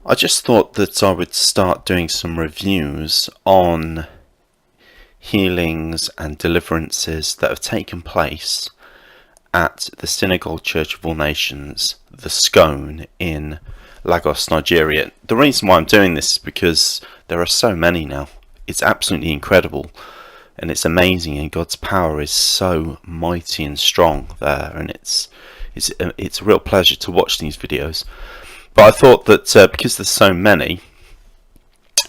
I just thought that I would start doing some reviews on healings and deliverances that have taken place at the Synagogue Church of All Nations, the S.C.O.A.N, in Lagos, Nigeria. The reason why I'm doing this is because there are so many now. It's absolutely incredible and it's amazing, and God's power is so mighty and strong there, and it's a real pleasure to watch these videos. But I thought that because there's so many,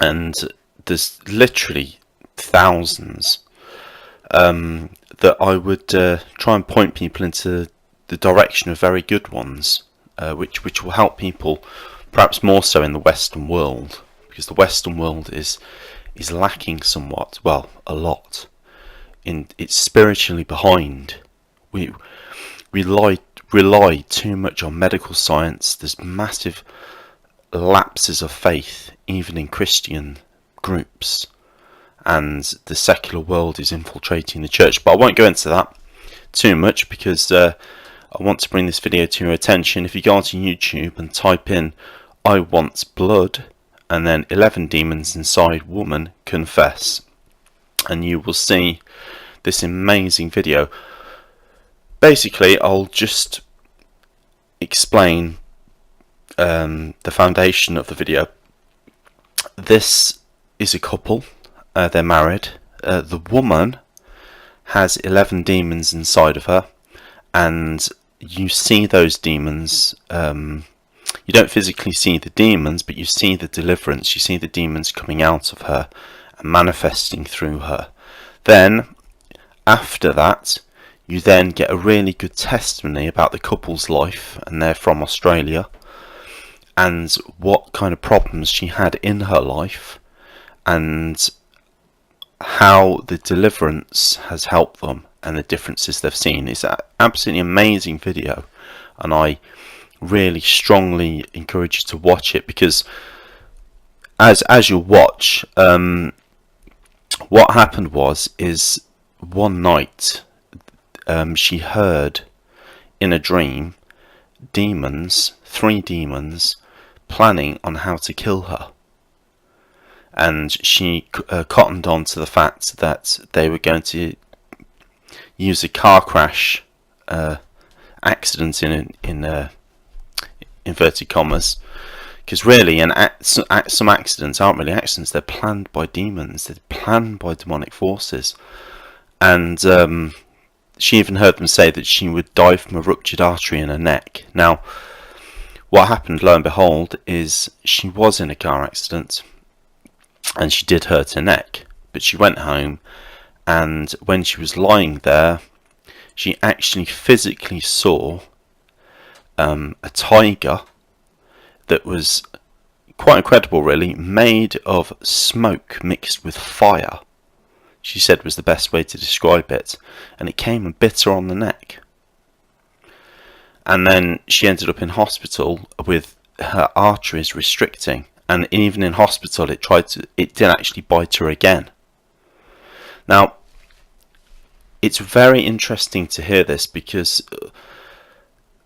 and there's literally thousands, that I would try and point people into the direction of very good ones, which will help people, perhaps more so in the Western world, because the Western world is lacking somewhat, well, a lot. It's spiritually behind. We rely too much on medical science. There's massive lapses of faith, even in Christian groups, and the secular world is infiltrating the church. But I won't go into that too much because I want to bring this video to your attention. If you go onto YouTube and type in "I want blood" and then 11 demons inside woman confess, and you will see this amazing video. Basically, I'll just explain the foundation of the video. This is a couple. They're married. The woman has 11 demons inside of her, and you see those demons. You don't physically see the demons, but you see the deliverance. You see the demons coming out of her and manifesting through her. Then, after that, you then get a really good testimony about the couple's life, and they're from Australia, and what kind of problems she had in her life, and how the deliverance has helped them, and the differences they've seen. It's an absolutely amazing video, and I really strongly encourage you to watch it, because as you watch, what happened is one night she heard in a dream three demons planning on how to kill her, and she cottoned on to the fact that they were going to use a car crash accident in inverted commas, because really some accidents aren't really accidents. They're planned by demons. They're planned by demonic forces. And she even heard them say that she would die from a ruptured artery in her neck. Now, what happened, lo and behold, is she was in a car accident and she did hurt her neck, but she went home, and when she was lying there, she actually physically saw a tiger that was quite incredible, really, made of smoke mixed with fire. She said was the best way to describe it, and it came and bit her on the neck. And then she ended up in hospital with her arteries restricting, and even in hospital it did actually bite her again. Now, it's very interesting to hear this, because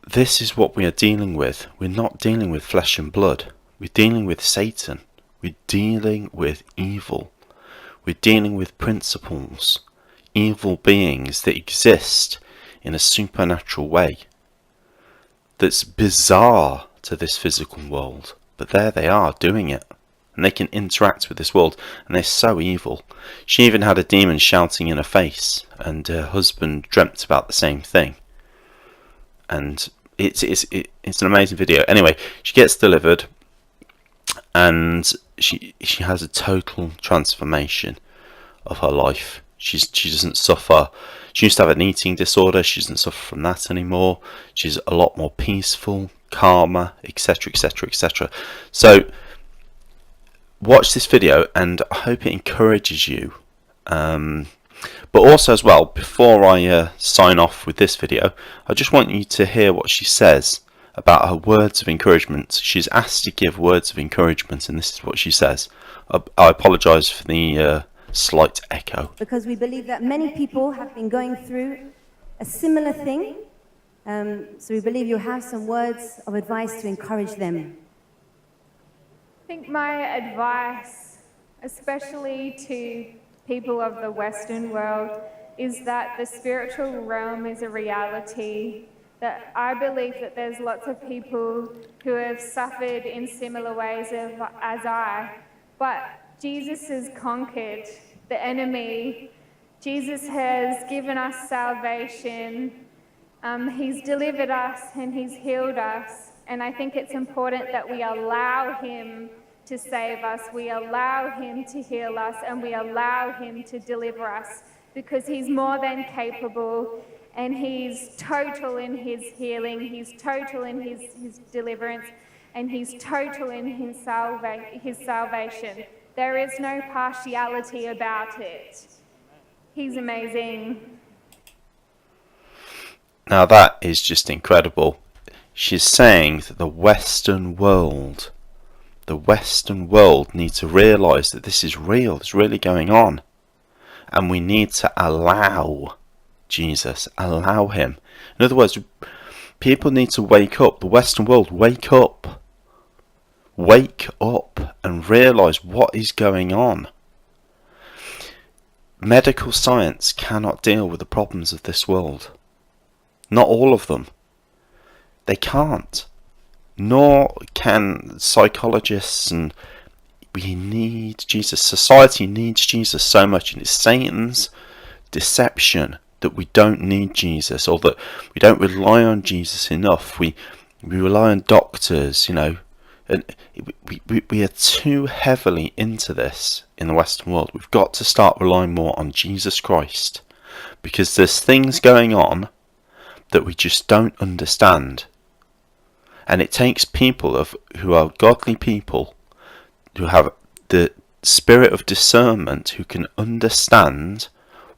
this is what we are dealing with. We're not dealing with flesh and blood. We're dealing with Satan. We're dealing with evil. We're dealing with principles, evil beings that exist in a supernatural way that's bizarre to this physical world. But there they are doing it. And they can interact with this world. And they're so evil. She even had a demon shouting in her face. And her husband dreamt about the same thing. And it's an amazing video. Anyway, she gets delivered, and she has a total transformation of her life. She doesn't suffer. She used to have an eating disorder. She doesn't suffer from that anymore. She's a lot more peaceful, calmer, etc, etc, etc. So watch this video, and I hope it encourages you. But also as well, before I sign off with this video, I just want you to hear what she says about her words of encouragement. She's asked to give words of encouragement, and this is what she says. I apologise for the slight echo. Because we believe that many people have been going through a similar thing. So we believe you have some words of advice to encourage them. think my advice, especially to people of the Western world, is that the spiritual realm is a reality. That I believe that there's lots of people who have suffered in similar ways as I, but Jesus has conquered the enemy. Jesus has given us salvation. He's delivered us and He's healed us. And I think it's important that we allow Him to save us, we allow Him to heal us, and we allow Him to deliver us, because He's more than capable, and He's total in His healing, He's total in His deliverance, and He's total in His salvation. There is no partiality about it. He's amazing. Now that is just incredible. She's saying that the Western world need to realise that this is real, it's really going on. And we need to allow Jesus, allow Him. In other words, people need to wake up. The Western world, wake up. Wake up and realise what is going on. Medical science cannot deal with the problems of this world. Not all of them. They can't. Nor can psychologists, and we need Jesus. Society needs Jesus so much, and it's Satan's deception that we don't need Jesus, or that we don't rely on Jesus enough. We rely on doctors, and we are too heavily into this in the Western world. We've got to start relying more on Jesus Christ, because there's things going on that we just don't understand. And it takes people who are godly people, who have the spirit of discernment, who can understand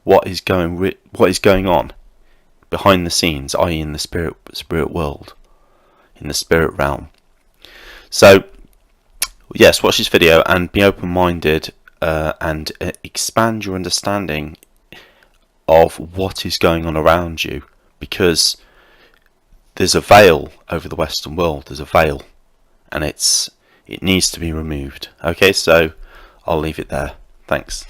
what is going on behind the scenes, i.e. in the spirit world, in the spirit realm. So, yes, watch this video and be open-minded and expand your understanding of what is going on around you, because there's a veil over the Western world. There's a veil, and it needs to be removed. Okay, so I'll leave it there. Thanks.